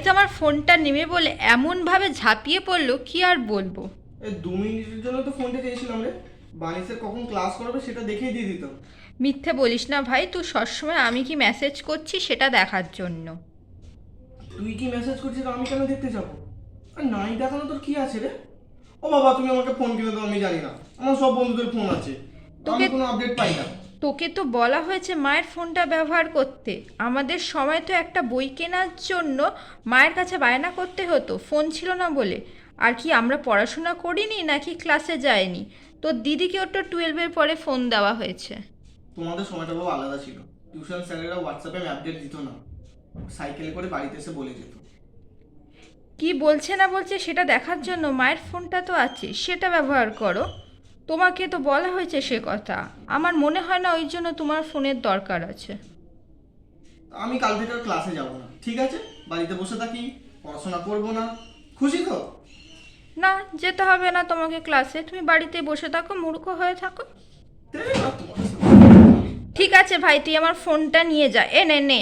তো আমার ফোনটা নেবে বলে এমনভাবে ঝাঁপিয়ে পড়লো, কি আর বলবো। এই 2 মিনিটের জন্য তো ফোনটা চেয়েছিলাম রে। বানিসের কখন ক্লাস করাবে সেটা দেখেই দিয়ে দিতাম। মিথ্যে বলিস না ভাই, তুই সবসময় আমি কি মেসেজ করছি সেটা দেখার জন্য। তুই কি মেসেজ করছিস আমি কেন দেখতে যাবো? আর নাই দেখানো তোর কি আছে রে? ও বাবা, তুমি আমাকে ফোন কিনে দাও আমি জানি না। আমার সব বন্ধুদের ফোন আছে, আমি তোকে কোনো আপডেট পাই না। তোকে তো বলা হয়েছে মায়ের ফোনটা ব্যবহার করতে। আমাদের সময় তো একটা বই কেনার জন্য মায়ের কাছে বায়না করতে হতো, ফোন ছিল না বলে। আর কি আমরা পড়াশোনা করিনি নাকি ক্লাসে যাইনি? তোর দিদিকে ওটা 12-এর পরে ফোন দেওয়া হয়েছে। তোমাদের সময়টা বাবা আলাদা ছিল। টিউশন স্যারেরা হোয়াটসঅ্যাপে আপডেট দিত না, সাইকেলে করে বাড়িতে এসে বলে যেত। কি বলছে না বলছে সেটা দেখার জন্য মায়ের ফোনটা তো আছে, সেটা ব্যবহার করো। তোমাকে তো বলা হয়েছে সে কথা। আমার মনে হয় না ওই জন্য তোমার ফোনের দরকার আছে। আমি কাল থেকে আর ক্লাসে যাব না, ঠিক আছে? বাড়িতে বসে থাকি, পড়াশোনা করবো না। খুশি তো? না, যেতে হবে না তোমাকে ক্লাসে, তুমি বাড়িতে বসে থাকো, মূর্খ হয়ে থাকো। দেখ না তোমার সাথে। ঠিক আছে ভাই, তুই আমার ফোনটা নিয়ে যা, এ নে নে।